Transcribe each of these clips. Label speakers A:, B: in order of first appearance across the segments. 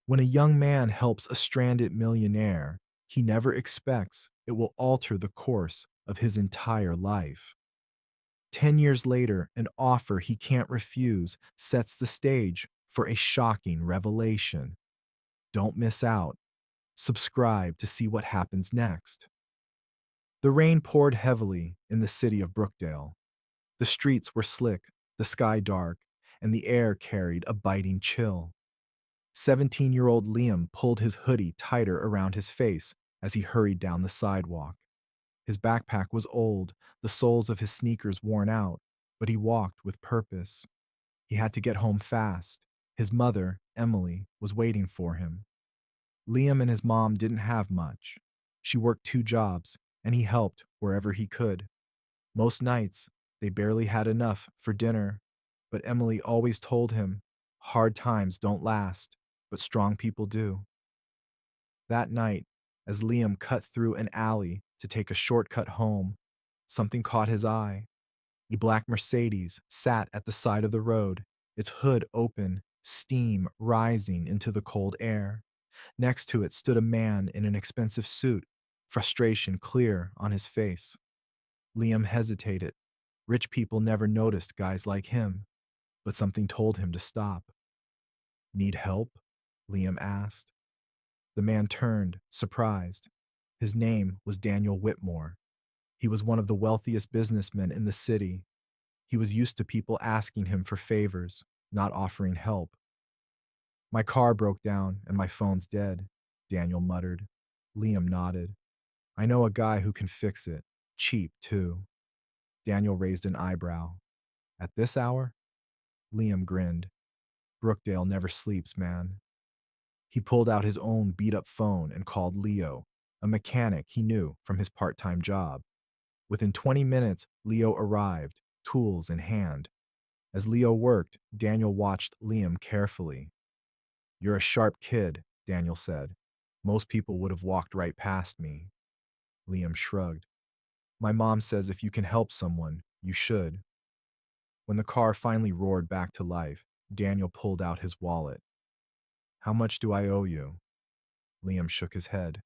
A: When a young man helps a stranded millionaire, he never expects it will alter the course of his entire life. 10 years later, an offer he can't refuse sets the stage for a shocking revelation. Don't miss out. Subscribe to see what happens next. The rain poured heavily in the city of Brookdale. The streets were slick, the sky dark, and the air carried a biting chill. 17-year-old Liam pulled his hoodie tighter around his face as he hurried down the sidewalk. His backpack was old, the soles of his sneakers worn out, but he walked with purpose. He had to get home fast. His mother, Emily, was waiting for him. Liam and his mom didn't have much. She worked 2 jobs, and he helped wherever he could. Most nights, they barely had enough for dinner, but Emily always told him, hard times don't last, but strong people do. That night, as Liam cut through an alley to take a shortcut home, something caught his eye. A black Mercedes sat at the side of the road, its hood open, steam rising into the cold air. Next to it stood a man in an expensive suit, frustration clear on his face. Liam hesitated. Rich people never noticed guys like him, but something told him to stop. Need help? Liam asked. The man turned, surprised. His name was Daniel Whitmore. He was one of the wealthiest businessmen in the city. He was used to people asking him for favors, not offering help. My car broke down and my phone's dead, Daniel muttered. Liam nodded. I know a guy who can fix it. Cheap, too. Daniel raised an eyebrow. At this hour? Liam grinned. Brookdale never sleeps, man. He pulled out his own beat-up phone and called Leo, a mechanic he knew from his part-time job. Within 20 minutes, Leo arrived, tools in hand. As Leo worked, Daniel watched Liam carefully. You're a sharp kid, Daniel said. Most people would have walked right past me. Liam shrugged. My mom says if you can help someone, you should. When the car finally roared back to life, Daniel pulled out his wallet. How much do I owe you? Liam shook his head.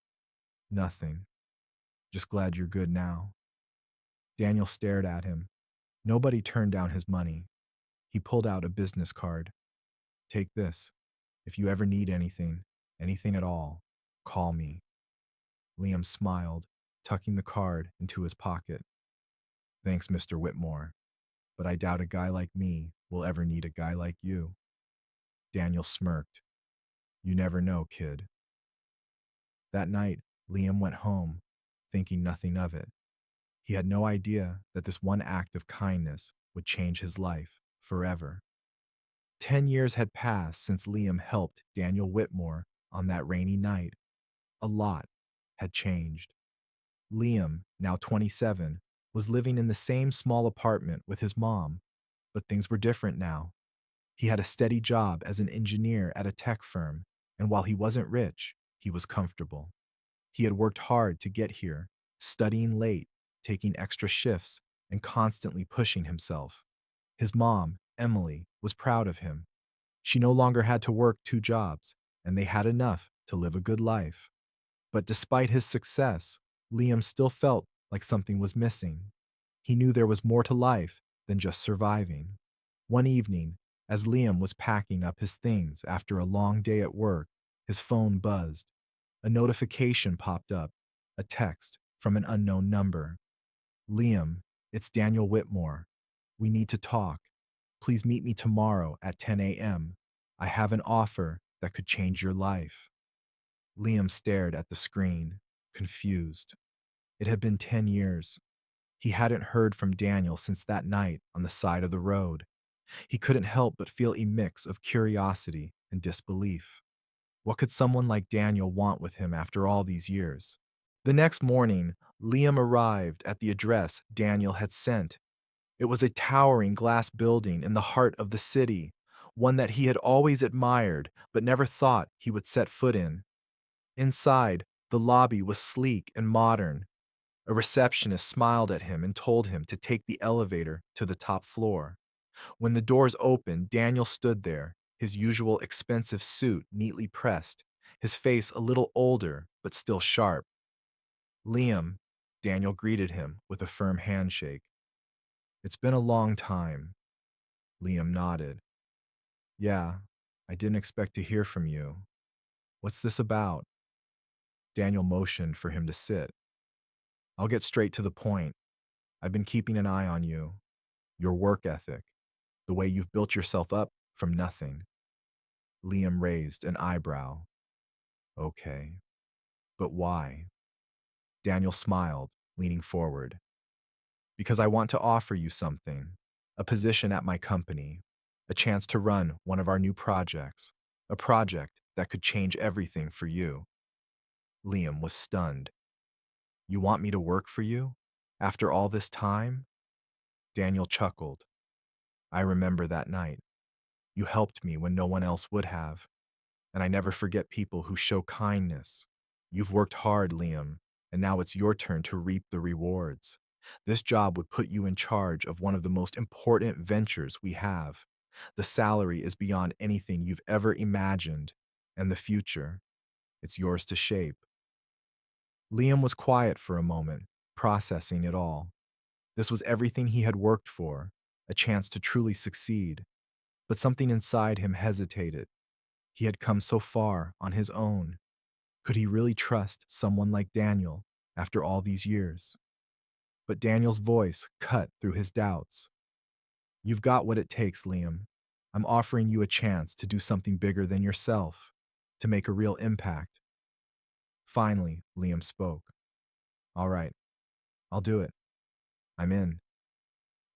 A: Nothing. Just glad you're good now. Daniel stared at him. Nobody turned down his money. He pulled out a business card. Take this. If you ever need anything, anything at all, call me. Liam smiled, tucking the card into his pocket. Thanks, Mr. Whitmore, but I doubt a guy like me will ever need a guy like you. Daniel smirked. You never know, kid. That night, Liam went home, thinking nothing of it. He had no idea that this one act of kindness would change his life forever. 10 years had passed since Liam helped Daniel Whitmore on that rainy night. A lot had changed. Liam, now 27, was living in the same small apartment with his mom, but things were different now. He had a steady job as an engineer at a tech firm, and while he wasn't rich, he was comfortable. He had worked hard to get here, studying late, taking extra shifts, and constantly pushing himself. His mom, Emily, was proud of him. She no longer had to work 2 jobs, and they had enough to live a good life. But despite his success, Liam still felt like something was missing. He knew there was more to life than just surviving. One evening, as Liam was packing up his things after a long day at work, his phone buzzed. A notification popped up, a text from an unknown number. Liam, it's Daniel Whitmore. We need to talk. Please meet me tomorrow at 10 a.m. I have an offer that could change your life. Liam stared at the screen, confused. It had been 10 years. He hadn't heard from Daniel since that night on the side of the road. He couldn't help but feel a mix of curiosity and disbelief. What could someone like Daniel want with him after all these years? The next morning, Liam arrived at the address Daniel had sent. It was a towering glass building in the heart of the city, one that he had always admired but never thought he would set foot in. Inside, the lobby was sleek and modern. A receptionist smiled at him and told him to take the elevator to the top floor. When the doors opened, Daniel stood there, his usual expensive suit neatly pressed, his face a little older but still sharp. Liam, Daniel greeted him with a firm handshake. It's been a long time. Liam nodded. Yeah, I didn't expect to hear from you. What's this about? Daniel motioned for him to sit. I'll get straight to the point. I've been keeping an eye on you, your work ethic, the way you've built yourself up from nothing. Liam raised an eyebrow. Okay, but why? Daniel smiled, leaning forward. Because I want to offer you something, a position at my company, a chance to run one of our new projects, a project that could change everything for you. Liam was stunned. You want me to work for you? After all this time? Daniel chuckled. I remember that night. You helped me when no one else would have, and I never forget people who show kindness. You've worked hard, Liam, and now it's your turn to reap the rewards. This job would put you in charge of one of the most important ventures we have. The salary is beyond anything you've ever imagined, and the future, it's yours to shape. Liam was quiet for a moment, processing it all. This was everything he had worked for, a chance to truly succeed. But something inside him hesitated. He had come so far on his own. Could he really trust someone like Daniel after all these years? But Daniel's voice cut through his doubts. You've got what it takes, Liam. I'm offering you a chance to do something bigger than yourself, to make a real impact. Finally, Liam spoke. All right, I'll do it. I'm in.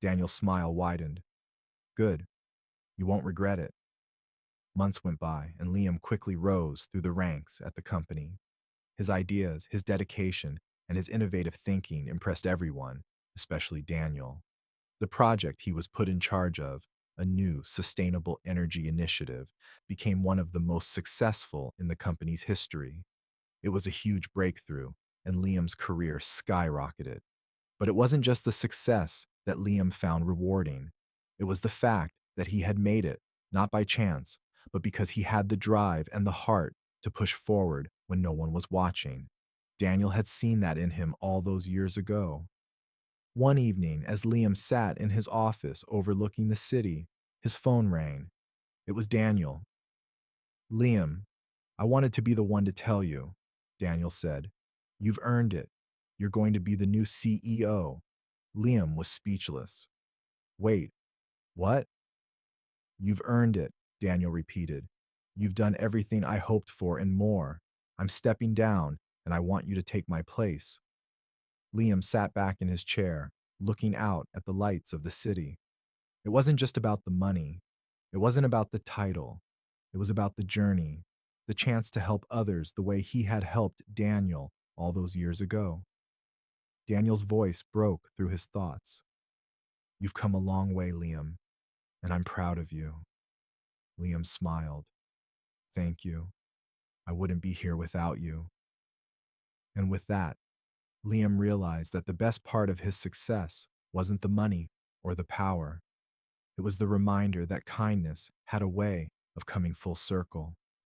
A: Daniel's smile widened. Good. You won't regret it. Months went by, and Liam quickly rose through the ranks at the company. His ideas, his dedication, and his innovative thinking impressed everyone, especially Daniel. The project he was put in charge of, a new sustainable energy initiative, became one of the most successful in the company's history. It was a huge breakthrough, and Liam's career skyrocketed. But it wasn't just the success that Liam found rewarding. It was the fact that he had made it, not by chance, but because he had the drive and the heart to push forward when no one was watching. Daniel had seen that in him all those years ago. One evening, as Liam sat in his office overlooking the city, his phone rang. It was Daniel. Liam, I wanted to be the one to tell you, Daniel said. You've earned it. You're going to be the new CEO. Liam was speechless. Wait, what? You've earned it, Daniel repeated. You've done everything I hoped for and more. I'm stepping down, and I want you to take my place. Liam sat back in his chair, looking out at the lights of the city. It wasn't just about the money. It wasn't about the title. It was about the journey, the chance to help others the way he had helped Daniel all those years ago. Daniel's voice broke through his thoughts. You've come a long way, Liam, and I'm proud of you. Liam smiled. Thank you. I wouldn't be here without you. And with that, Liam realized that the best part of his success wasn't the money or the power. It was the reminder that kindness had a way of coming full circle.